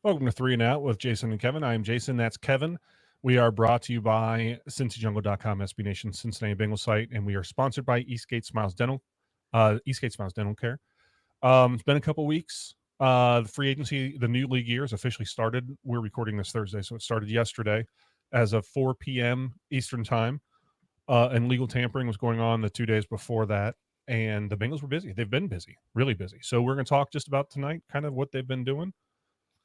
Welcome to Three and Out with Jason and Kevin. I am Jason. That's Kevin. We are brought to you by CincyJungle.com, SB Nation, Cincinnati Bengals site, and we are sponsored by Eastgate Smiles Dental Care. It's been a couple weeks. The free agency, the new league year has officially started. We're recording this Thursday, so it started yesterday as of 4 p.m. Eastern time. And legal tampering was going on the 2 days before that. And the Bengals were busy. They've been busy, really busy. So we're going to talk just about tonight, kind of what they've been doing.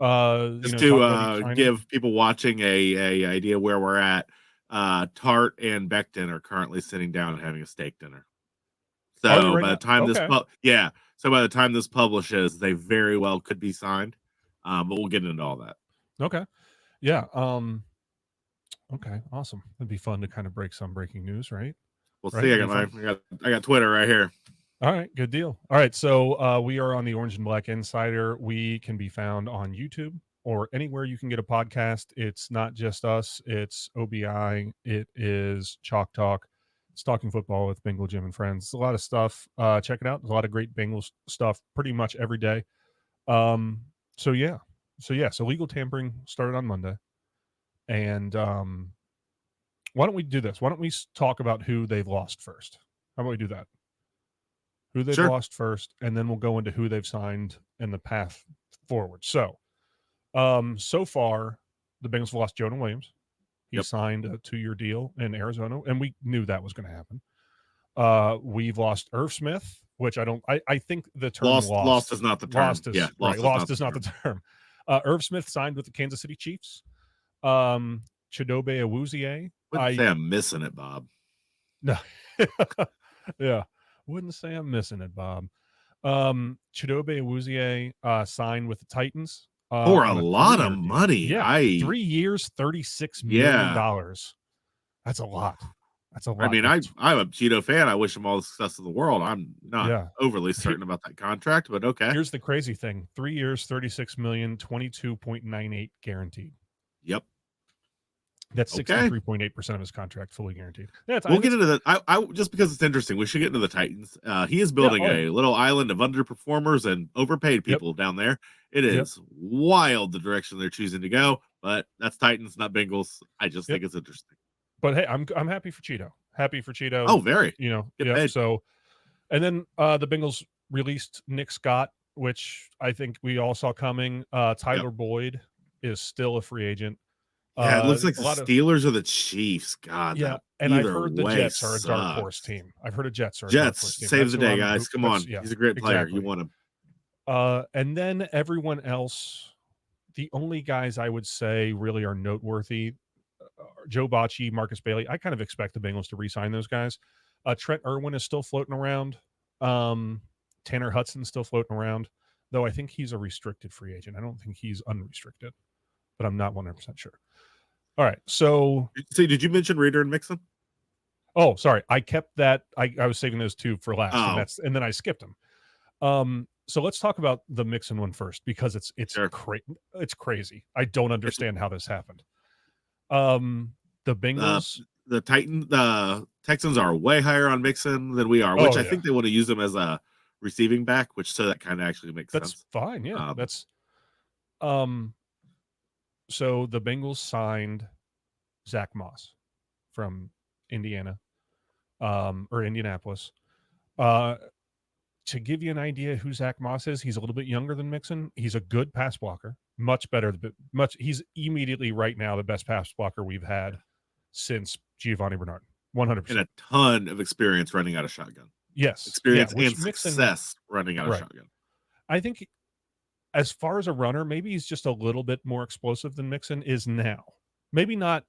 Just Talk about each to signing. give people watching a idea where we're at, Tart and Becton are currently sitting down and having a steak dinner. Are they So right by now? the time Okay. so by the time this publishes, they very well could be signed. But we'll get into all that. Okay. Yeah. Okay. Awesome. It'd be fun to kind of break some breaking news, right? We'll Right. see. It'd be fun. I got Twitter right here. All right. Good deal. All right. So we are on the Orange and Black Insider. We can be found on YouTube or anywhere you can get a podcast. It's not just us. It's OBI. It is Chalk Talk. It's Talking Football with Bengal Jim and Friends. It's a lot of stuff. Check it out. There's a lot of great Bengals stuff pretty much every day. So yeah. So legal tampering started on Monday. And why don't we do this? Why don't we talk about who they've lost first? How about we do that? Who they've Sure. lost first, and then we'll go into who they've signed and the path forward. So far, the Bengals have lost Jonah Williams. He Yep. signed a 2-year deal in Arizona, and we knew that was going to happen. We've lost Irv Smith, which I think the term Lost is not the term. Lost is right. Lost is not the term. Irv Smith signed with the Kansas City Chiefs. Chidobe Awuzie. Wouldn't say I'm missing it, Bob. No. Yeah. Wouldn't say I'm missing it, Bob. Chidobe Awuzie signed with the Titans. For a lot of money. Yeah. 3 years, $36 million. That's a lot. That's a lot. I mean, I'm a Cheeto fan. I wish him all the success in the world. I'm not overly certain about that contract, but okay. Here's the crazy thing. 3 years, $36 million, 22.98 guaranteed. Yep. That's 63.8% of his contract fully guaranteed. We'll get into that. I just because it's interesting, we should get into the Titans. He is building a little island of underperformers and overpaid people down there. It is wild the direction they're choosing to go, but that's Titans, not Bengals. I just think it's interesting. But hey, I'm happy for Cheeto. Happy for Cheeto. Oh, very. So, and then the Bengals released Nick Scott, which I think we all saw coming. Tyler Boyd is still a free agent. Yeah, it looks like the Steelers or the Chiefs. God, yeah. And I've heard the Jets are a dark horse team. I've heard Jets save the day, guys. Come on, he's a great player. You want him. And then everyone else, the only guys I would say really are noteworthy: Joe Bocci, Marcus Bailey. I kind of expect the Bengals to re-sign those guys. Trent Irwin is still floating around. Tanner Hudson's still floating around, though I think he's a restricted free agent. I don't think he's unrestricted, but I'm not 100% sure. All right, so did you mention Reader and Mixon? Oh, sorry, I kept that. I was saving those two for last, and then I skipped them. So let's talk about the Mixon one first because it's crazy. I don't understand how this happened. The Bengals, the Texans are way higher on Mixon than we are, which I think they want to use him as a receiving back, so that kind of actually makes sense. That's fine, yeah. So the Bengals signed Zach Moss from Indiana, or Indianapolis. To give you an idea who Zach Moss is, he's a little bit younger than Mixon. He's a good pass blocker, much better. He's immediately right now the best pass blocker we've had since Giovanni Bernard. 100%. And a ton of experience running out of shotgun. Yes. Experience and success running out of shotgun. I think as far as a runner, maybe he's just a little bit more explosive than Mixon is now. Maybe not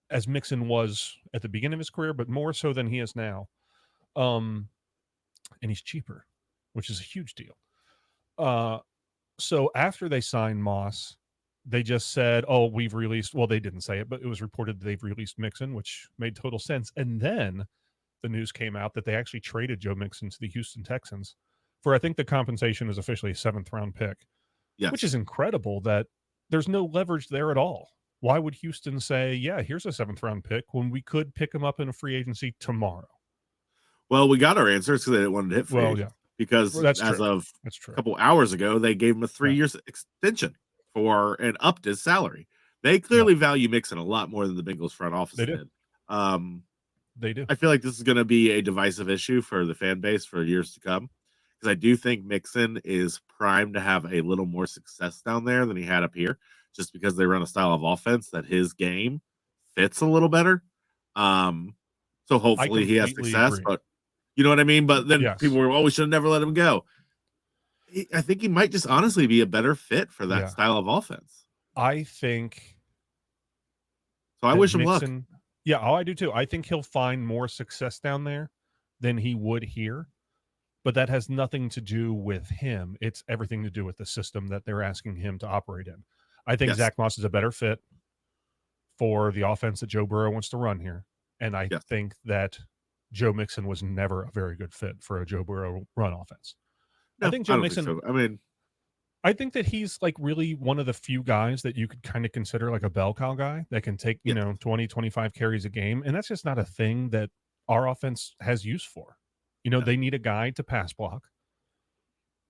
as Mixon was at the beginning of his career, but more so than he is now. And he's cheaper, which is a huge deal. So after they signed Moss, they just said, we've released, well, they didn't say it, but it was reported that they've released Mixon, which made total sense. And then the news came out that they actually traded Joe Mixon to the Houston Texans for, I think the compensation is officially a 7th round pick, which is incredible that there's no leverage there at all. Why would Houston say, here's a 7th round pick when we could pick him up in a free agency tomorrow? Well, we got our answers because they didn't want to hit free agency. Because as of a couple hours ago, they gave him a 3 years extension. and upped his salary. They Yeah, clearly value Mixon a lot more than the Bengals front office they do. did. Um, They do. I feel like this is going to be a divisive issue for the fan base for years to come because I do think Mixon is primed to have a little more success down there than he had up here, just because they run a style of offense that his game fits a little better. Um, so I hopefully he has completely success, agree. but you know what I mean? But then people Yes. were, oh, we should have never let him go. I think he might just honestly be a better fit for that Yeah. style of offense. I think So I that wish him luck. Mixon yeah, oh, I do too. I think he'll find more success down there than he would here, but that has nothing to do with him. It's everything to do with the system that they're asking him to operate in. I think Yes. Zach Moss is a better fit for the offense that Joe Burrow wants to run here, and I Yes. think that Joe Mixon was never a very good fit for a Joe Burrow run offense. I No, think I Joe don't think Mixon so. I mean, I think that he's like really one of the few guys that you could kind of consider like a bell cow guy that can take, yes. 20, 25 carries a game. And that's just not a thing that our offense has use for. No. They need a guy to pass block.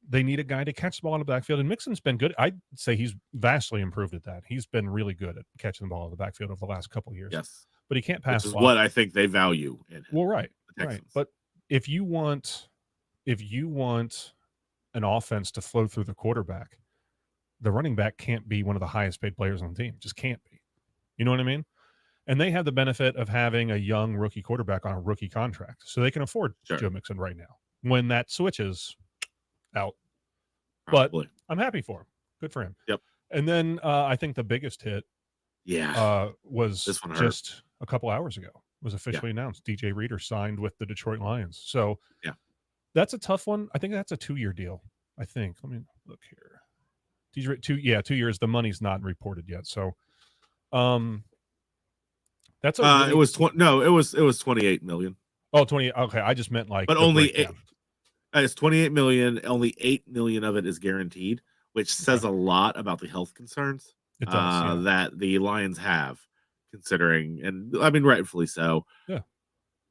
They need a guy to catch the ball in the backfield. And Mixon's been good. I'd say he's vastly improved at that. He's been really good at catching the ball in the backfield over the last couple of years. Yes. But he can't Which pass is block. what I think they value in him. Well, right. The Right. Texans. But if you want an offense to flow through the quarterback, the running back can't be one of the highest paid players on the team. Just can't be. You know what I mean? And they have the benefit of having a young rookie quarterback on a rookie contract. So they can afford Sure. Joe Mixon right now. When that switches out. Probably. But I'm happy for him. Good for him. Yep. And then I think the biggest hit was This one hurt. just a couple hours ago. Was officially announced. DJ Reader signed with the Detroit Lions. So that's a tough one. I think that's a 2-year deal. I think. Let me look here. 2 years. The money's not reported yet. So that's a really, it was it was 28 million. Oh, 20. Okay, I just meant like But the only breakdown. it's 28 million, only 8 million of it is guaranteed, which says a lot about the health concerns It does, that the Lions have, considering, and I mean rightfully so. Yeah.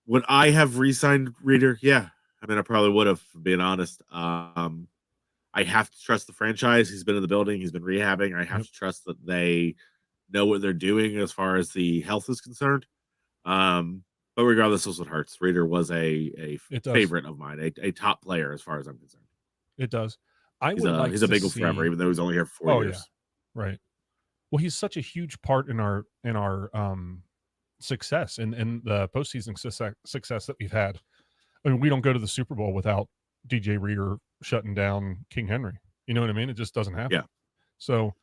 Would I have re-signed Reader? Yeah. I mean, I probably would have, being honest. I have to trust the franchise. He's been in the building. He's been rehabbing. I have to trust that they know what they're doing as far as the health is concerned. But regardless, this is what hurts. Reader was a favorite of mine, a top player as far as I'm concerned. It does. He's a Bengal forever, even though he's only here for 4 years. Yeah. Right. Well, he's such a huge part in our success and the postseason success that we've had. I mean, we don't go to the Super Bowl without DJ Reader shutting down King Henry. You know what I mean? It just doesn't happen. Yeah. So,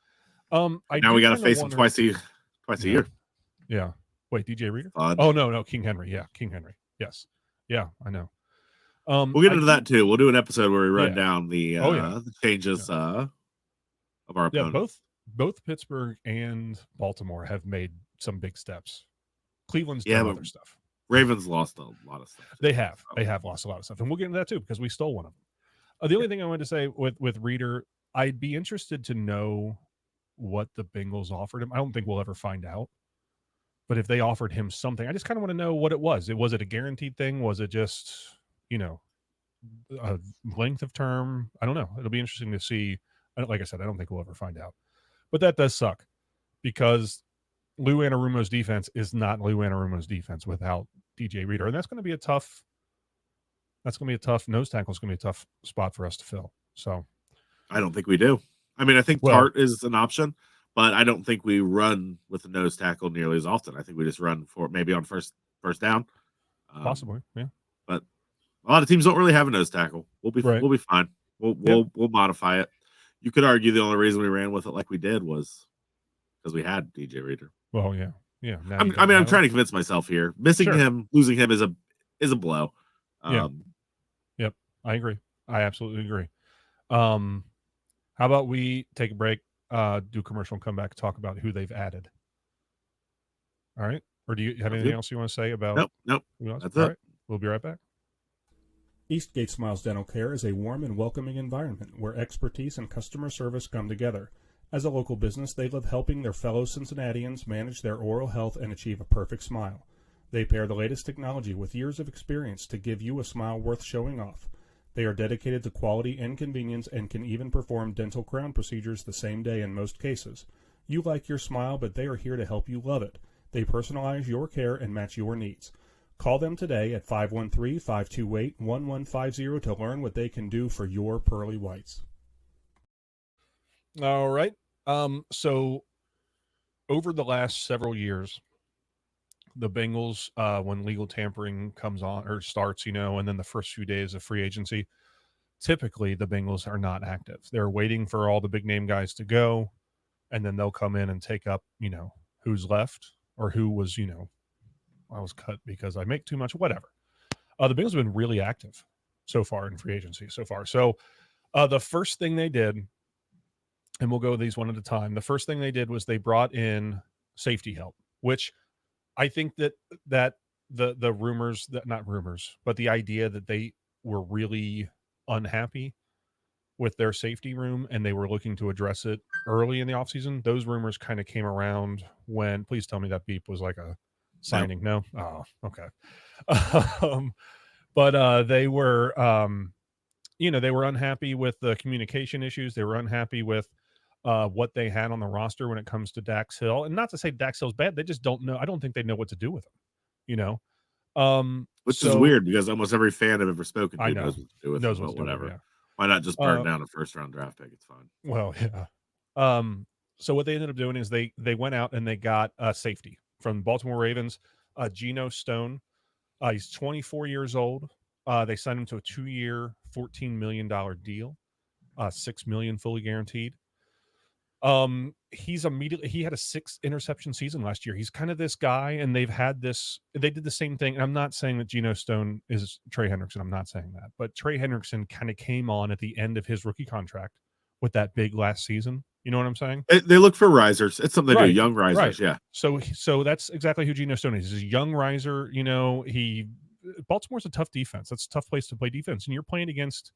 now we got to face him twice a year. Yeah. Wait, DJ Reader? Fun. Oh no, King Henry. Yeah, King Henry. Yes. Yeah, I know. We'll get into that too. We'll do an episode where we run down the changes of our opponent. Both Pittsburgh and Baltimore have made some big steps. Cleveland's done other stuff. Ravens lost a lot of stuff. They have. They have lost a lot of stuff. And we'll get into that too, because we stole one of them. The only thing I wanted to say with Reader, I'd be interested to know what the Bengals offered him. I don't think we'll ever find out. But if they offered him something, I just kind of want to know what it was. Was it a guaranteed thing? Was it just, a length of term? I don't know. It'll be interesting to see. Like I said, I don't think we'll ever find out. But that does suck because Lou Anarumo's defense is not Lou Anarumo's defense without DJ Reader. And that's going to be a tough nose tackle. It's going to be a tough spot for us to fill. So I don't think we do. I mean, I think Tart is an option, but I don't think we run with the nose tackle nearly as often. I think we just run for maybe on first down. Possibly, yeah. But a lot of teams don't really have a nose tackle. We'll be fine. We'll modify it. You could argue the only reason we ran with it like we did was because we had DJ Reader. Well, yeah. I'm trying to convince myself here. Missing him, losing him is a blow. Yep. I agree. I absolutely agree. How about we take a break, do commercial, and come back and talk about who they've added? All right. Or do you have anything else you want to say about? Nope. That's all right. We'll be right back. Eastgate Smiles Dental Care is a warm and welcoming environment where expertise and customer service come together. As a local business, they love helping their fellow Cincinnatians manage their oral health and achieve a perfect smile. They pair the latest technology with years of experience to give you a smile worth showing off. They are dedicated to quality and convenience and can even perform dental crown procedures the same day in most cases. You like your smile, but they are here to help you love it. They personalize your care and match your needs. Call them today at 513-528-1150 to learn what they can do for your pearly whites. All right. So over the last several years, the Bengals, when legal tampering comes on or starts, and then the first few days of free agency, typically the Bengals are not active. They're waiting for all the big name guys to go, and then they'll come in and take up, who's left or who was, I was cut because I make too much, whatever. The Bengals have been really active so far in free agency so far. So the first thing they did, and we'll go these one at a time. The first thing they did was they brought in safety help, which I think that the rumors, that not rumors, but the idea that they were really unhappy with their safety room and they were looking to address it early in the offseason. Those rumors kind of came around when, please tell me that beep was like a signing. No? Oh, okay. But they were, they were unhappy with the communication issues. They were unhappy with what they had on the roster when it comes to Dax Hill. And not to say Dax Hill's bad. They just don't know. I don't think they know what to do with him, you know? Which is So weird because almost every fan I've ever spoken I to know knows what to do with knows him, what but to do with him. whatever. Yeah. Why not just burn down a first round draft pick? It's fine. Well, yeah. So what they ended up doing is they went out and they got safety from the Baltimore Ravens, Geno Stone. He's 24 years old. They signed him to a 2-year, $14 million deal, $6 million fully guaranteed. He had a 6 interception season last year. He's kind of this guy, and they did the same thing. And I'm not saying that Geno Stone is Trey Hendrickson. I'm not saying that, but Trey Hendrickson kind of came on at the end of his rookie contract with that big last season. You know what I'm saying? They look for risers. It's something they do. Right. Young risers. Right. Yeah. So that's exactly who Geno Stone is. He's a young riser. Baltimore's a tough defense. That's a tough place to play defense. And you're playing against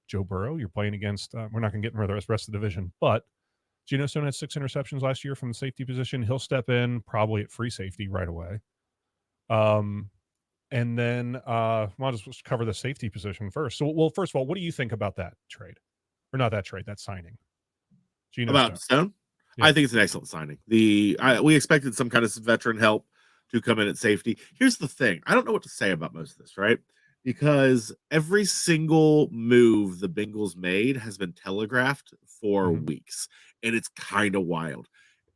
Joe Burrow. You're playing against, we're not going to get into the rest of the division, but Geno Stone had 6 interceptions last year from the safety position. He'll step in probably at free safety right away. And then I'll just cover the safety position first. So, well, first of all, what do you think about that trade? Or not that trade, that signing? Geno Stone. About Stone? Yeah. I think it's an excellent signing. We expected some kind of veteran help to come in at safety. Here's the thing. I don't know what to say about most of this, right? Because every single move the Bengals made has been telegraphed for weeks, and it's kind of wild.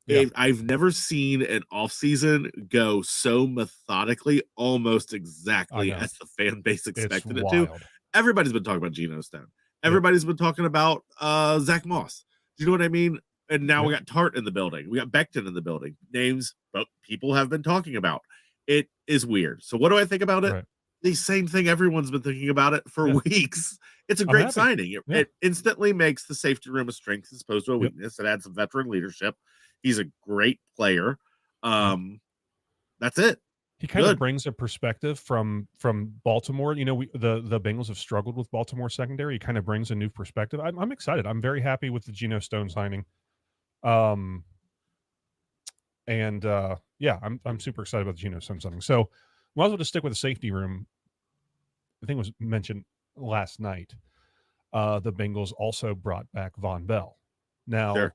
Yeah. I've never seen an offseason go so methodically, almost exactly as the fan base expected it to. Everybody's been talking about Geno Stone. Everybody's been talking about Zach Moss. Do you know what I mean? And now we got Tart in the building. We got Becton in the building. Names but people have been talking about. It is weird. So what do I think about it? Right. The same thing everyone's been thinking about it for weeks. It's a great signing. It instantly makes the safety room a strength as opposed to a weakness. It adds some veteran leadership. He's a great player. That's it. He kind of brings a perspective from Baltimore. The Bengals have struggled with Baltimore secondary. He kind of brings a new perspective. I'm excited. I'm very happy with the Geno Stone signing. I'm super excited about the Geno Stone signing. So, might as well just stick with the safety room. I think it was mentioned last night. The Bengals also brought back Von Bell. Now,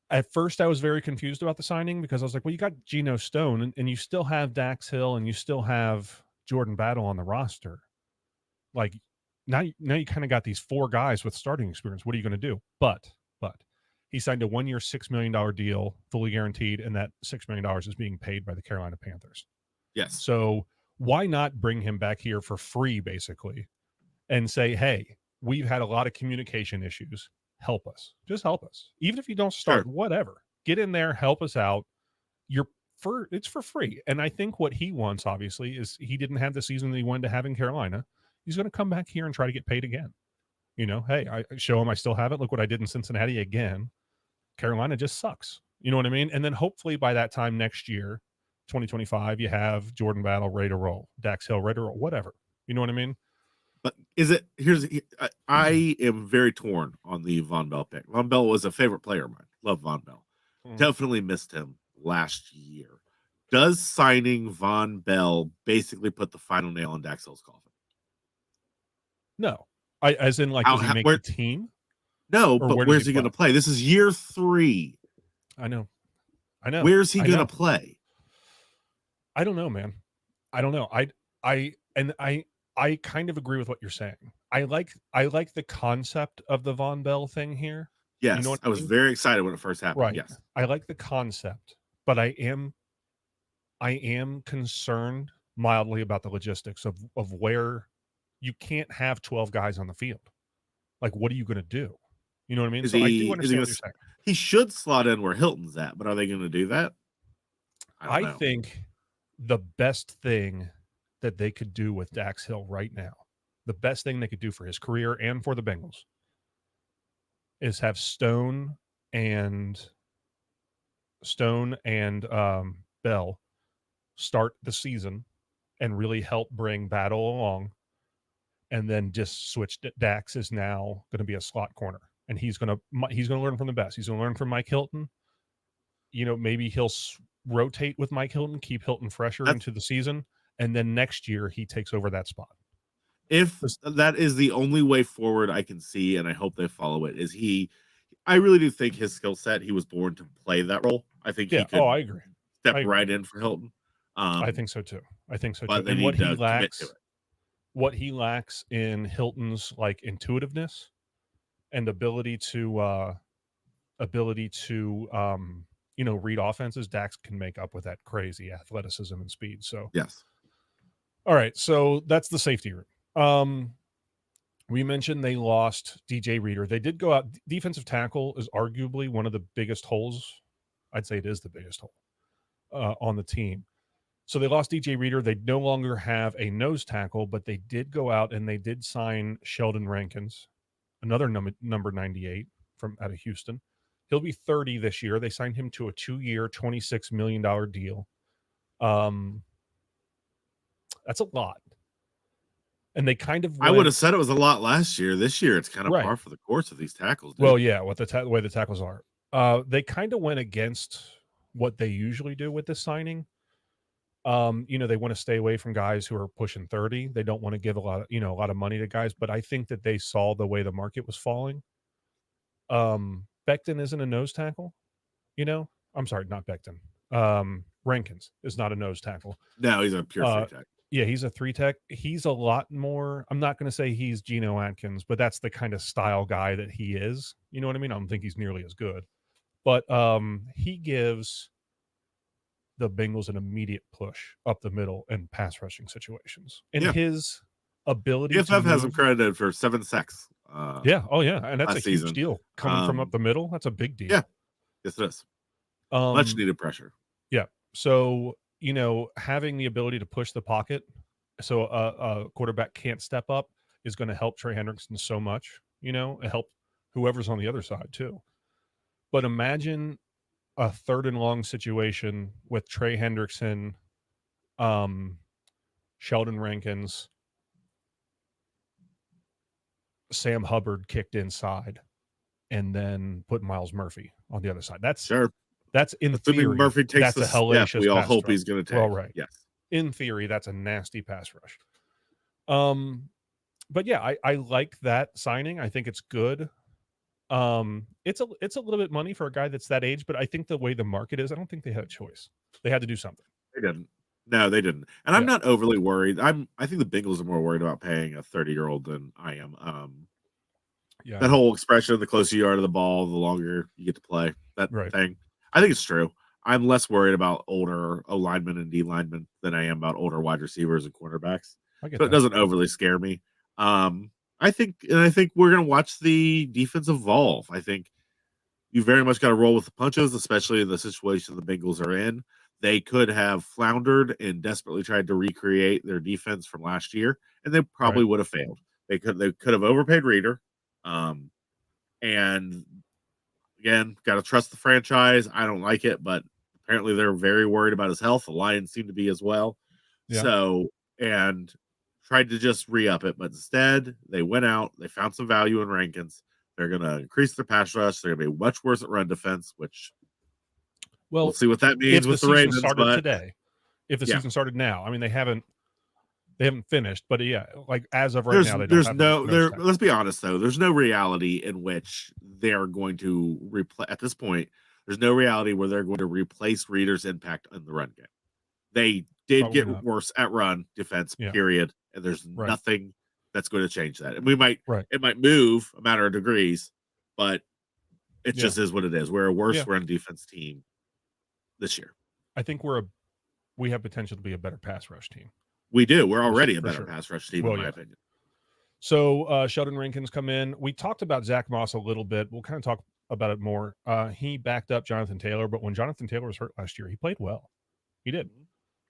at first I was very confused about the signing because I was like, well, you got Geno Stone and you still have Dax Hill and you still have Jordan Battle on the roster. Like now you kind of got these 4 guys with starting experience. What are you going to do? But he signed a 1-year, $6 million deal, fully guaranteed, and that $6 million is being paid by the Carolina Panthers. Yes. So why not bring him back here for free, basically, and say, hey, we've had a lot of communication issues. Help us. Just help us. Even if you don't start, whatever. Get in there, help us out. It's for free. And I think what he wants, obviously, is he didn't have the season that he wanted to have in Carolina. He's going to come back here and try to get paid again. Hey, I show him I still have it. Look what I did in Cincinnati again. Carolina just sucks. You know what I mean? And then hopefully by that time next year, 2025, you have Jordan Battle ready to roll, Dax Hill ready to roll, whatever. You know what I mean? But I am very torn on the Von Bell pick. Von Bell was a favorite player of mine. Love Von Bell. Definitely missed him last year. Does signing Von Bell basically put the final nail in Dax Hill's coffin? No. As in, like, does he make the Where? team? No, Or but where does he where's he play? going to play? This is year 3. I know. I know. Where's he I going to know. play? I don't know, man. I don't know. I and I kind of agree with what you're saying. I like the concept of the Von Bell thing here. You know Yes, what I I was mean? very excited when it first happened. Right. Yes. I like the concept, but I am concerned mildly about the logistics of where you can't have 12 guys on the field. Like, what are you going to do? You know what I mean? Is So I do he understand going what you're to saying. He should slot in where Hilton's at, but are they going to do that? I don't I know. think the best thing that they could do with Dax Hill right now, the best thing they could do for his career and for the Bengals is have and Stone and Bell start the season and really help bring Battle along, and then just switch. Dax is now going to be a slot corner, and he's gonna learn from the best. He's going to learn from Mike Hilton. Maybe he'll rotate with Mike Hilton, keep Hilton fresher That's into the season, and then next year he takes over that spot. If that is the only way forward I can see, and I hope they follow it. I really do think his skill set. He was born to play that role. I think Yeah. he Oh, could I agree. step I agree. right in for Hilton. I Um, think so too. I think so too. but they And need to commit to it. what he lacks in Hilton's like intuitiveness and ability to read offenses, Dax can make up with that crazy athleticism and speed. So, Yes. all right, so that's the safety room. We mentioned they lost DJ Reader. They did go out. Defensive tackle is arguably one of the biggest holes. I'd say it is the biggest hole on the team. So they lost DJ Reader. They no longer have a nose tackle, but they did go out and they did sign Sheldon Rankins, another number 98 from out of Houston. He'll be 30 this year. They signed him to a 2-year, $26 million deal. That's a lot. And they kind of I would went have said it was a lot last year. This year, it's kind of right. par for the course of these tackles, Well, dude. yeah, what the way the tackles are. They kind of went against what they usually do with this signing. They want to stay away from guys who are pushing 30. They don't want to give a lot of money to guys, but I think that they saw the way the market was falling. Becton isn't a nose tackle, I'm sorry, not Becton. Rankins is not a nose tackle. No, he's a pure Uh, three tech. yeah, he's a 3 tech. He's a lot more. I'm not going to say he's Geno Atkins, but that's the kind of style guy that he is. You know what I mean? I don't think he's nearly as good, but he gives the Bengals an immediate push up the middle in pass rushing situations. And Yeah. his ability to PFF has him move. credited for 7 sacks. Yeah. Oh, yeah. And that's a Last huge season. deal coming from up the middle. That's a big deal. Yeah. Yes, it is. Much needed pressure. Yeah. So, having the ability to push the pocket so a quarterback can't step up is going to help Trey Hendrickson so much, it help whoever's on the other side too. But imagine a third and long situation with Trey Hendrickson, Sheldon Rankins, Sam Hubbard kicked inside, and then put Miles Murphy on the other side. That's in Assuming theory, Murphy takes that's the a step hellacious we all pass hope rush. he's going to take. Well, right. Yes. In theory, that's a nasty pass rush. But yeah, I like that signing. I think it's good. It's a little bit money for a guy that's that age, but I think the way the market is, I don't think they had a choice. They had to do something. They didn't. No, they didn't. And I'm not overly worried. I think the Bengals are more worried about paying a 30-year-old than I am. Yeah, that whole expression, the closer you are to the ball, the longer you get to play. That thing. I think it's true. I'm less worried about older O linemen and D linemen than I am about older wide receivers and cornerbacks. So it doesn't overly scare me. I think we're gonna watch the defense evolve. I think you very much got to roll with the punches, especially in the situation the Bengals are in. They could have floundered and desperately tried to recreate their defense from last year, and they probably would have failed. They could have overpaid Reader, and again, got to trust the franchise. I don't like it, but apparently they're very worried about his health. The Lions seem to be as well. Yeah. So, and tried to just re-up it, but instead they went out. They found some value in Rankins. They're going to increase their pass rush. They're going to be much worse at run defense, which we'll see what that means with the Ravens. Started but today, if the season started now, I mean, they haven't. They haven't finished, but yeah, like as of right now, they don't there's have a no no there. stack. Let's be honest though. There's no reality in which they're going to replace at this point. There's no reality where they're going to replace Reader's impact in the run game. They did Probably get not. worse at run defense, Yeah. period, and there's Right. nothing that's going to change that. And Right. it might move a matter of degrees, but it Yeah. just is what it is. We're a Yeah. worse run defense team this year. I think we have potential to be a better pass rush team. We do. We're For, already a for better sure. pass rush team, in Well, my yeah. opinion. So Sheldon Rankins come in. We talked about Zach Moss a little bit. We'll kind of talk about it more. He backed up Jonathan Taylor, but when Jonathan Taylor was hurt last year, he played well. He did.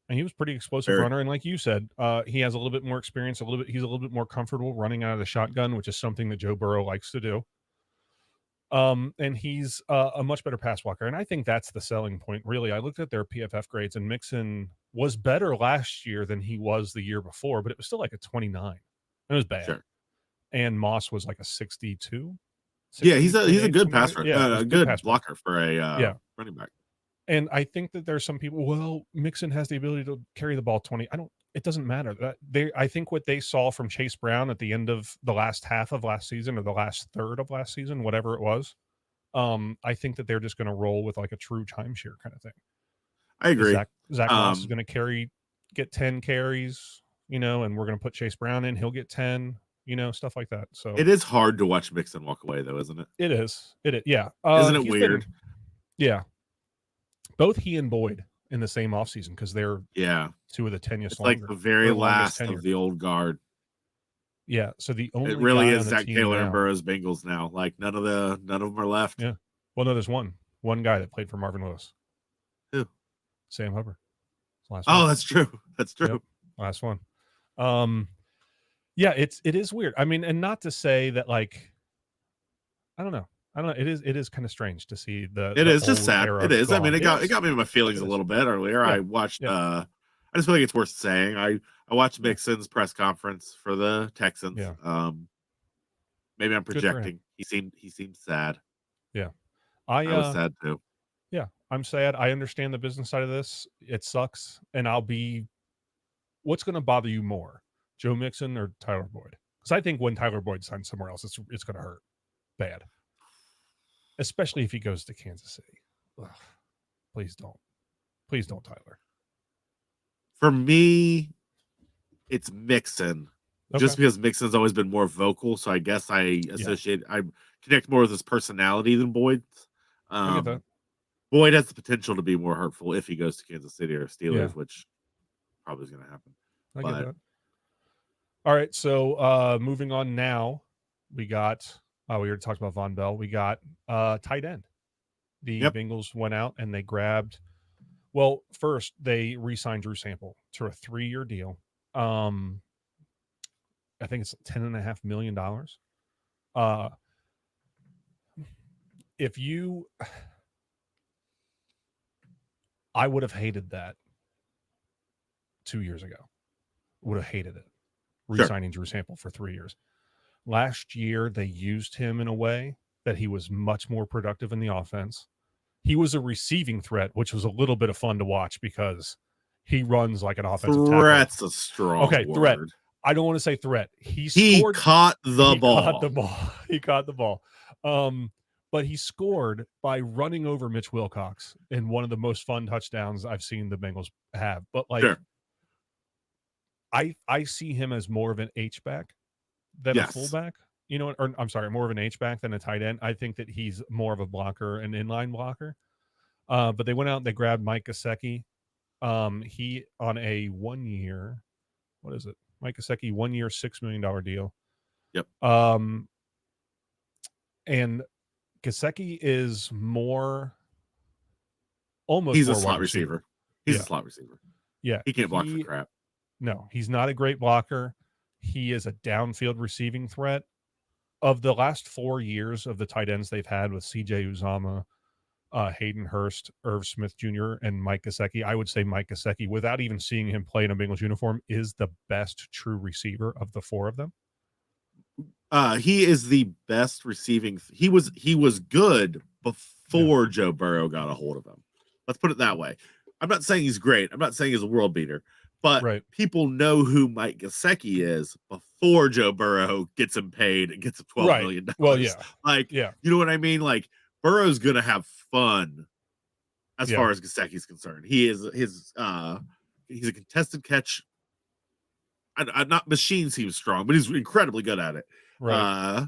And he was a pretty explosive runner. And like you said, he has a little bit more experience, he's a little bit more comfortable running out of the shotgun, which is something that Joe Burrow likes to do. And he's a much better pass blocker. And I think that's the selling point, really. I looked at their PFF grades, and Mixon was better last year than he was the year before, but it was still like a 29. It was bad. Sure. And Moss was like a 62. Yeah, he's a good passer, Yeah, a good blocker for a running back. And I think that there's some people, well, Mixon has the ability to carry the ball 20. It doesn't matter. I think what they saw from Chase Brown at the end of the last half of last season or the last third of last season, whatever it was, I think that they're just going to roll with like a true timeshare kind of thing. I agree. Zach Moss is going to get 10 carries, and we're going to put Chase Brown in. He'll get 10, stuff like that. So it is hard to watch Mixon walk away, though, isn't it? It is. Yeah. Isn't it weird? Yeah. Both he and Boyd in the same offseason because they're two of the tenyest it's longer. Like the very last of the old guard. Yeah. So the only it really guy is Zach Taylor and Burrow's Bengals now. Like none of them are left. Yeah. Well, no, there's one guy that played for Marvin Lewis. Who? Sam Hubbard. That's true. That's true. Yep. Last one. Yeah, it is weird. I mean, and not to say that like, I don't know. It is kind of strange to see It is just sad. It is. Gone. I mean, it got me in my feelings a little bit earlier. Yeah. I watched. I just feel like it's worth saying. I watched Mixon's press conference for the Texans. Yeah. Maybe I'm projecting. He seemed sad. Yeah. I was sad too. Yeah, I'm sad. I understand the business side of this. It sucks, and what's going to bother you more, Joe Mixon or Tyler Boyd? Because I think when Tyler Boyd signs somewhere else, it's going to hurt bad. Especially if he goes to Kansas City. Ugh. Please don't, Tyler. For me, it's Mixon. Okay. Just because Mixon's always been more vocal, so I guess I connect more with his personality than Boyd's. I get that. Boyd has the potential to be more hurtful if he goes to Kansas City or Steelers, which probably is going to happen. I get that. All right, so moving on now, we got we already talked about Von Bell. We got tight end. The Bengals went out and they grabbed. Well, first they re-signed Drew Sample to a 3-year deal. I think it's $10.5 million. I would have hated that 2 years ago. Would have hated it. Re-signing Drew Sample for 3 years. Last year, they used him in a way that he was much more productive in the offense. He was a receiving threat, which was a little bit of fun to watch because he runs like an offensive tackle. Threat's a strong word. Threat. I don't want to say threat. He caught the ball. He caught the ball. But he scored by running over Mitch Wilcox in one of the most fun touchdowns I've seen the Bengals have. But I see him as more of an H-back than a fullback. Or I'm sorry, more of an H-back than a tight end. I think that he's more of a blocker, an inline blocker. But they went out and they grabbed Mike Gesicki. He on a 1-year, what is it? Mike Gesicki, 1-year, $6 million deal. Yep. And Gesicki is he's a slot receiver. He's a slot receiver. Yeah. He can't block for crap. No, he's not a great blocker. He is a downfield receiving threat. Of the last 4 years of the tight ends they've had with CJ Uzomah, Hayden Hurst, Irv Smith Jr., and Mike Gesicki, I would say Mike Gesicki, without even seeing him play in a Bengals uniform, is the best true receiver of the 4 of them. He is the best receiving. He was good before Joe Burrow got a hold of him. Let's put it that way. I'm not saying he's great. I'm not saying he's a world beater, but Right. people know who Mike Gesicki is before Joe Burrow gets him paid and gets him $12 Right. million. Well, yeah. Like, Yeah. you know what I mean? Like, Burrow's gonna have fun as Yeah. far as Gesicki's concerned. He's a contested catch. Not machine seems strong, but he's incredibly good at it. Right. Uh,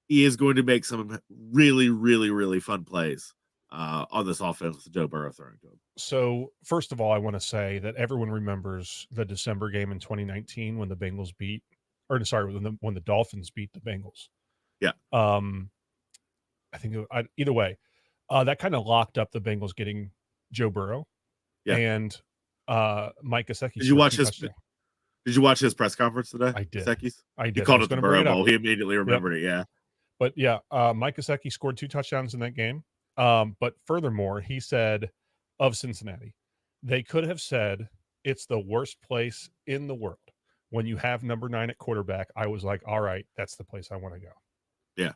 he is going to make some really, really, really fun plays on this offense with Joe Burrow throwing to him. So, first of all, I want to say that everyone remembers the December game in 2019 when the Bengals beat, or sorry, when the Dolphins beat the Bengals. Yeah. I think either way, that kind of locked up the Bengals getting Joe Burrow, Yeah. and Mike Gesicki Did you scored watch 2 his touchdowns. Did you watch his press conference today? I did. Gesicki's? I He did. I called was it the going to bring Burrow it up. Bowl. He immediately Yep. remembered it. Yeah. But yeah, Mike Gesicki scored 2 touchdowns in that game. But furthermore, he said of Cincinnati, they could have said it's the worst place in the world. When you have number 9 at quarterback, I was like, all right, that's the place I want to go. Yeah.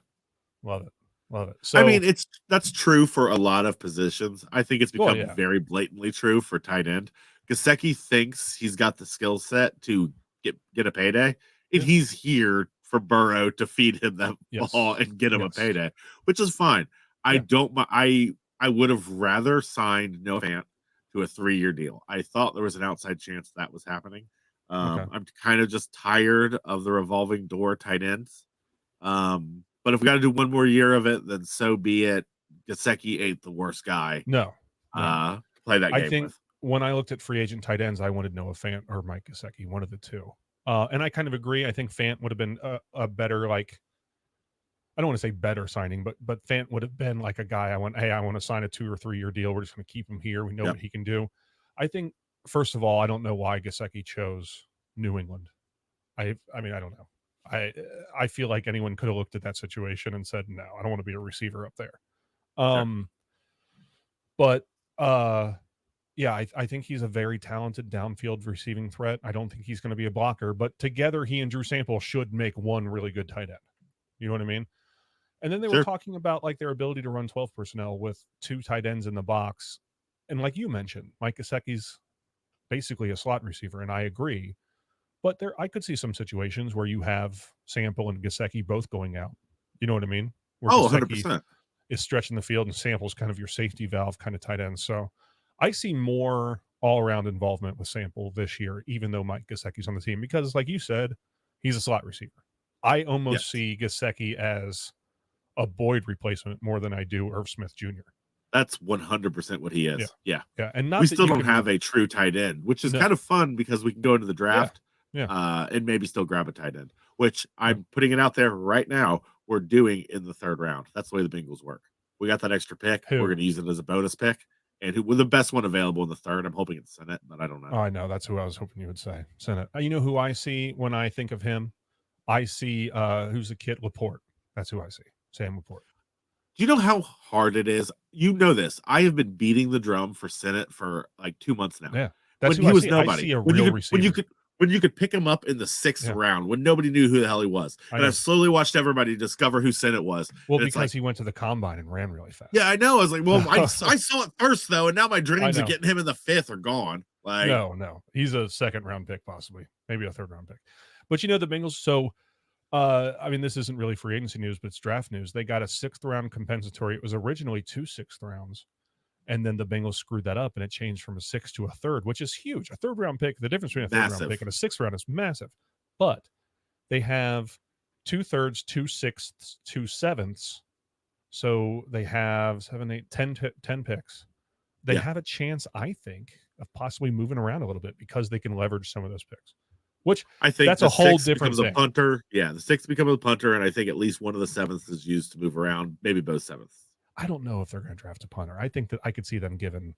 Love it. Love it. I So, mean, that's true for a lot of positions. I think it's well, become yeah. very blatantly true for tight end. Gesicki thinks he's got the skill set to get a payday, and Yeah. he's here for Burrow to feed him that ball Yes. and get him a Yes. payday, which is fine. I Yeah. don't. I would have rather signed Noah Fant to a 3-year deal. I thought there was an outside chance that was happening. Okay. I'm kind of just tired of the revolving door tight ends. But if we got to do one more year of it, then so be it. Gesicki ain't the worst guy No. to play that I game think with. when I looked at free agent tight ends, I wanted Noah Fant or Mike Gesicki, one of the two. And I kind of agree. I think Fant would have been a better, like, I don't want to say better signing, but Fant would have been like a guy I want to sign a 2 or 3 year deal. We're just going to keep him here. We know Yep. what he can do. I think, first of all, I don't know why Gesicki chose New England. I mean, I don't know. I feel like anyone could have looked at that situation and said, no, I don't want to be a receiver up there. Sure. But yeah, I think he's a very talented downfield receiving threat. I don't think he's going to be a blocker, but together he and Drew Sample should make one really good tight end. You know what I mean? And then they were Sure. talking about like their ability to run 12 personnel with 2 tight ends in the box. And like you mentioned, Mike Gesicki's basically a slot receiver, and I agree. But I could see some situations where you have Sample and Gesicki both going out. You know what I mean? Where Oh, Gesicki 100%. is stretching the field and Sample's kind of your safety valve kind of tight end. So I see more all-around involvement with Sample this year, even though Mike Gesicki's on the team, because like you said, he's a slot receiver. I almost Yes. see Gesicki as a Boyd replacement more than I do Irv Smith Jr. That's 100% what he is. Yeah. Yeah. And not We that still you don't can, have a true tight end, which is no. kind of fun because we can go into the draft Yeah. and maybe still grab a tight end, which I'm putting it out there right now. We're doing in the 3rd round. That's the way the Bengals work. We got that extra pick. Who? We're going to use it as a bonus pick. And who the best one available in the 3rd? I'm hoping it's Senate, but I don't know. Oh, I know. That's who I was hoping you would say. Senate. You know who I see when I think of him? I see who's the kid? Laporte. That's who I see. Sam Laporte. Do you know how hard it is? You know this. I have been beating the drum for Senate for like 2 months now. Yeah. That's When who he I was see. nobody. I see a When real receiver. when you could pick him up in the 6th round, when nobody knew who the hell he was. And I've slowly watched everybody discover who Senate was. Well, because he went to the combine and ran really fast. Yeah, I know. I was like, well, I saw it first though, and now my dreams of getting him in the 5th are gone. Like, no, he's a 2nd round pick, possibly, maybe a 3rd round pick. But you know the Bengals. So, I mean, this isn't really free agency news, but it's draft news. They got a 6th round compensatory. It was originally 2 6th rounds, and then the Bengals screwed that up, and it changed from a 6th to a 3rd, which is huge. A 3rd round pick. The difference between a 3rd round pick and a 6th round is massive. But they have 2 3rds, 2 6ths, 2 7ths. So they have 7, 8, 10 picks. They have a chance, I think, of possibly moving around a little bit because they can leverage some of those picks. Which I think that's a whole different thing. A punter. Yeah, the 6th becomes a punter, and I think at least one of the 7ths is used to move around, maybe both 7ths. I don't know if they're going to draft a punter. I think that I could see them giving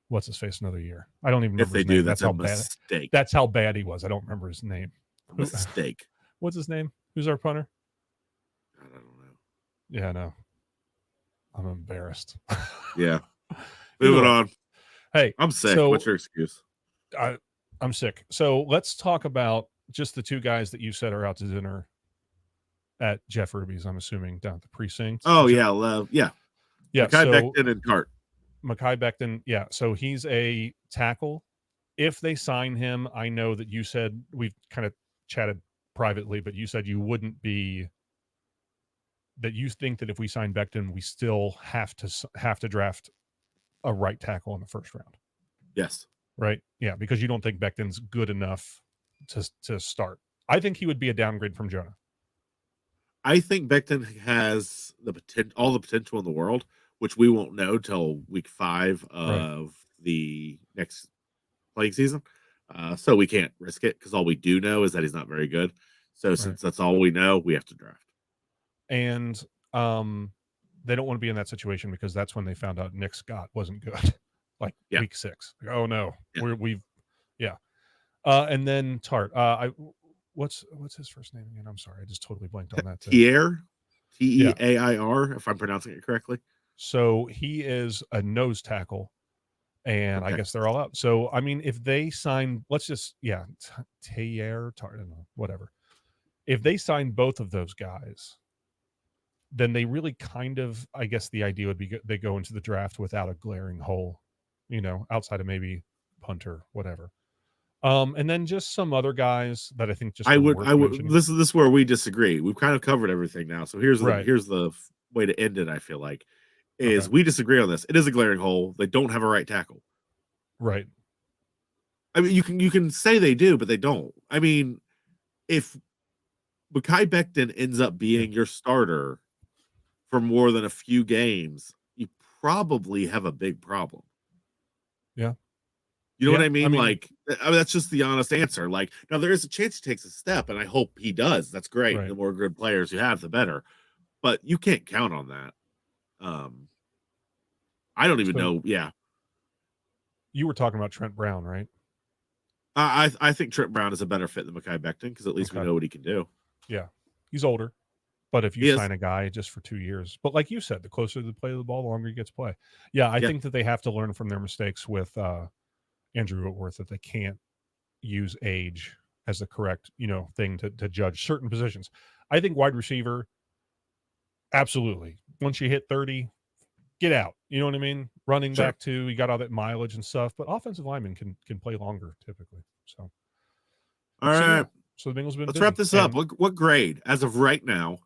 what's his face another year. I don't even remember if they his do. name. That's how a mistake. That's how bad he was. I don't remember his name. A mistake. What's his name? Who's our punter? I don't know. Yeah, no. I'm embarrassed. Yeah. Moving on. Hey, I'm sick. What's your excuse? I'm sick. So let's talk about just the 2 guys that you said are out to dinner at Jeff Ruby's, I'm assuming, down at the precinct. Oh, yeah. Yeah. Yeah. Mekhi Becton and Cart. Mekhi Becton. Yeah. So he's a tackle if they sign him, I know that you said we've kind of chatted privately, but you said you wouldn't be that you think that if we sign Becton, we still have to draft a right tackle in the first round, Yes. right? Yeah, because you don't think Becton's good enough to start. I think he would be a downgrade from Jonah. I think Becton has all the potential in the world, which we won't know till week 5 Right, of the next playing season. So we can't risk it because all we do know is that he's not very good. So right. since that's all we know, we have to draft. And they don't want to be in that situation because that's when they found out Nick Scott wasn't good. Like Yeah. week 6. Like, oh no. Yeah. We've yeah. And then Tart. I what's his first name again? I'm sorry. I just totally blanked on that too. Tier, Yeah. Teair, if I'm pronouncing it correctly. So he is a nose tackle, and I Okay. guess they're all out. So I mean, if they sign, let's just Tayer, I don't know, whatever. If they sign both of those guys, then they really kind of, I guess the idea would be they go into the draft without a glaring hole, outside of maybe punter, whatever. And then just some other guys that I think just are worth I would. mentioning. This is where we disagree. We've kind of covered everything now. So Right. here's the way to end it. I feel like Okay. is we disagree on this. It is a glaring hole. They don't have a right tackle. Right. I mean, you can say they do, but they don't. I mean, if Mekhi Becton ends up Yeah. being your starter for more than a few games, you probably have a big problem. Yeah. You know what Yeah. I I mean? mean, Like, that's just the honest answer. Like, now there is a chance he takes a step, and I hope he does. That's great. right. The more good players you have, the better. But you can't count on that. Um, I don't even So know. Yeah, you were talking about Trent Brown, right? I think Trent Brown is a better fit than Mekhi Becton because at least we Okay. know what he can do. Yeah. He's older. But if you He is. sign a guy just for 2 years, but like you said, the closer to the play of the ball, the longer he gets play. Yeah, I Yeah, think that they have to learn from their mistakes with Andrew Whitworth, that they can't use age as the correct, thing to judge certain positions. I think wide receiver, absolutely. Once you hit 30, get out. You know what I mean? Running sure. back too, you got all that mileage and stuff, but offensive linemen can play longer typically. All So yeah. right, So the Bengals have been let's wrap busy. this up. And What grade as of right now?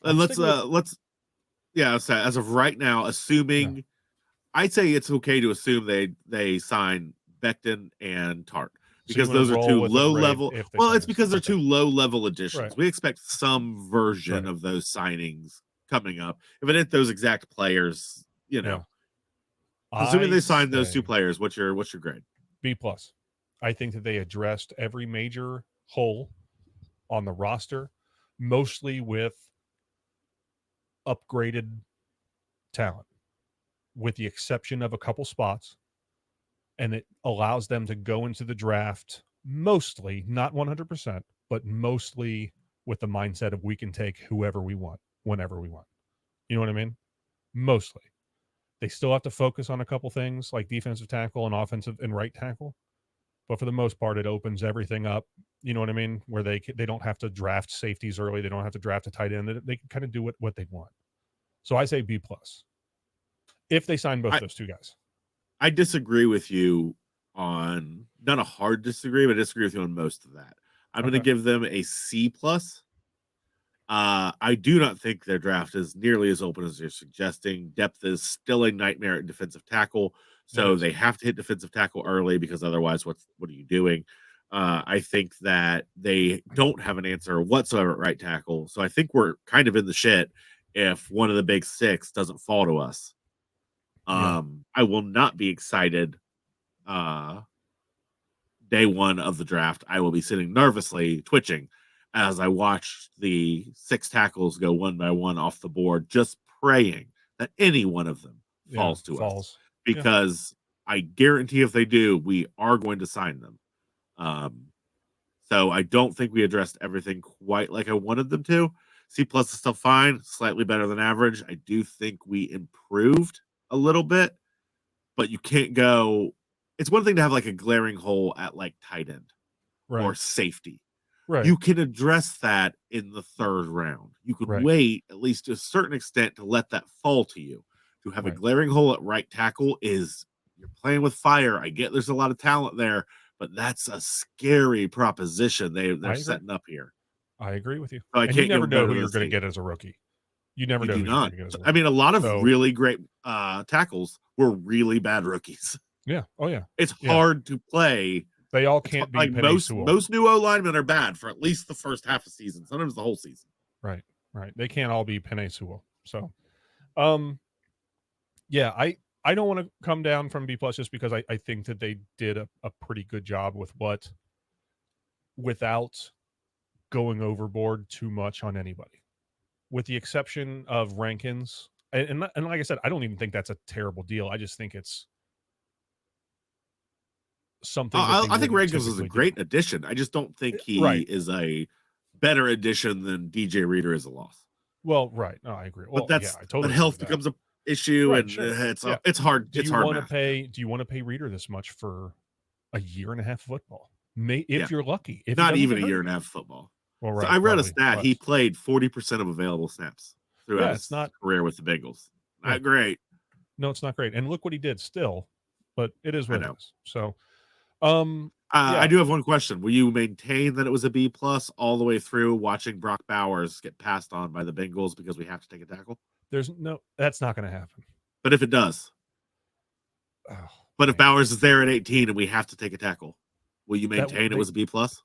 And I'm sticking with let's yeah. So as of right now, yeah. assuming I'd say it's okay to assume they sign Becton and Tart So you because want to those are roll two with a low grade level. if they Well, sign it's those. because they're Okay. two low level Right. additions. We expect some version Right. of those signings coming up. If it ain't those exact players, Yeah. assuming they I'd sign those two say players, what's your grade? B plus. I think that they addressed every major hole on the roster, mostly with upgraded talent, with the exception of a couple spots. And it allows them to go into the draft mostly, not 100%, but mostly with the mindset of we can take whoever we want, whenever we want. You know what I mean? Mostly. They still have to focus on a couple things like defensive tackle and offensive and right tackle. But for the most part, it opens everything up. You know what I mean? Where they don't have to draft safeties early. They don't have to draft a tight end. They can kind of do what they want. So I say B plus if they sign both I those two guys. I disagree with you on not a hard disagree, but I disagree with you on most of that. I'm going to Okay. give them a C plus. I do not think their draft is nearly as open as you're suggesting. Depth is still a nightmare at defensive tackle, It so is. they have to hit defensive tackle early because otherwise, what are you doing? I think that they don't have an answer whatsoever at right tackle, so I think we're kind of in the shit if one of the big six doesn't fall to us. Yeah. I will not be excited uh, day one of the draft. I will be sitting nervously, twitching as I watch the six tackles go one by one off the board, just praying that any one of them Yeah. falls to us. Falls. Yeah. Because I guarantee if they do, we are going to sign them. Um, so I don't think we addressed everything quite like I wanted them to. C plus is still fine, slightly better than average. I do think we improved a little bit, but you can't go. It's one thing to have like a glaring hole at like tight end or Right. safety. Right. You can address that in the third round. You could Right. wait at least to a certain extent to let that fall to you. To have a Right. glaring hole at right tackle is you're playing with fire. I get there's a lot of talent there, but that's a scary proposition they're setting up here. I agree with you. So I And you can't give never them know better who than you're going to C. get as a rookie. You never You know do who you're not. going to get as a I rookie. mean, a lot of So, really great tackles were really bad rookies. yeah. Oh, yeah. It's Yeah. hard to play. They all It's can't be like Penei most Sewell. new O linemen are bad for at least the first half of season, sometimes the whole season. Right. Right. They can't all be Penei Sewell. So, yeah, I don't want to come down from B plus just because I think that they did a pretty good job with without going overboard too much on anybody, with the exception of Rankins. And like I said, I don't even think that's a terrible deal. I just think it's something that they I think wouldn't Rankins is a typically do. great addition. I just don't think he Right. is a better addition than DJ Reader is a loss. Well, right. No, I agree. Well, But yeah, that's I totally but agree health with that. becomes a issue, Right, and sure. it's Yeah. it's hard. Do It's you hard want to math. pay? Do you want to pay Reader this much for a year and a half of football? If you're lucky, if he Not doesn't even a get year hurt. and a half of football. Well, So right. I read a Probably stat. He less. played 40% of available snaps throughout Yeah, his it's not. career with the Bengals. Yeah. Not great. No, it's not great. And look what he did still, but it is I what it know. is. So, I yeah, do have one question. Will you maintain that it was a B plus all the way through watching Brock Bowers get passed on by the Bengals because we have to take a tackle? that's not going to happen. But if it does, Oh, but if man. Bowers is there at 18 and we have to take a tackle, will you maintain it was a B plus?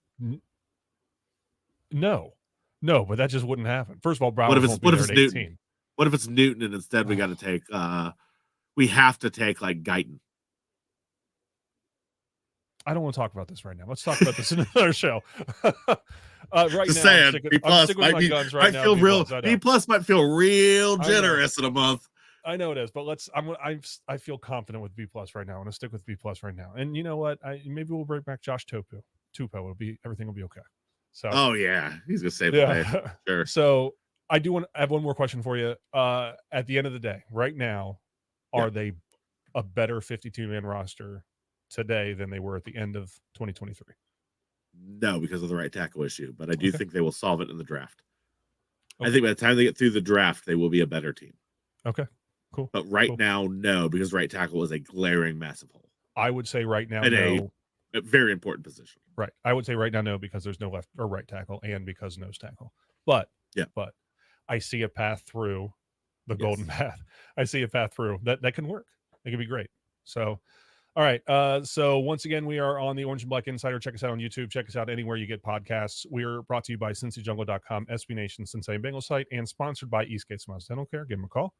No, but that just wouldn't happen. First of all, What if Bowers it's won't be there at Newton? 18. What if it's Newton and instead we got to take we have to take like Guyton? I don't want to talk about this right now. Let's talk about this in another show. Right Just now, saying, B I'm plus sticking with my guns right might now. feel real. I know. B plus might feel real generous in a month. I know it is, but I feel confident with B plus right now. I'm going to stick with B plus right now. And you know what? Maybe we'll bring back Josh Tupo. Everything will be okay. So, oh yeah, he's gonna save the day. Sure. So I have one more question for you. At the end of the day, right now, are they a better 52-man roster today than they were at the end of 2023? No, because of the right tackle issue, but I do think they will solve it in the draft. Okay. I think by the time they get through the draft, they will be a better team. Okay, cool. But now, no, because right tackle is a glaring massive hole. I would say right now, no. A very important position. Right. I would say right now, no, because there's no left or right tackle and because nose tackle. But I see a path through the golden path. I see a path through that can work. It could be great. So, all right. So once again, we are on the Orange and Black Insider. Check us out on YouTube. Check us out anywhere you get podcasts. We're brought to you by CincyJungle.com, SB Nation, Cincinnati Bengals site, and sponsored by Eastgate Smiles Dental Care. Give them a call.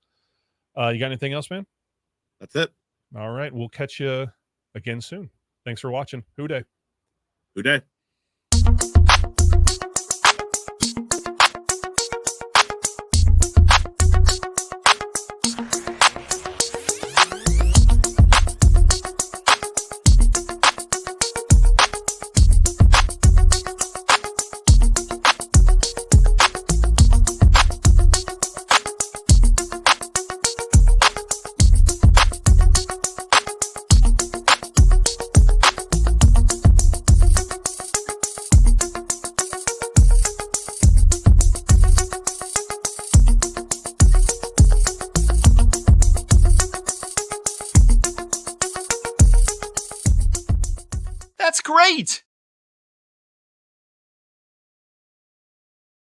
You got anything else, man? That's it. All right. We'll catch you again soon. Thanks for watching. Who Day. Who Day. That's great!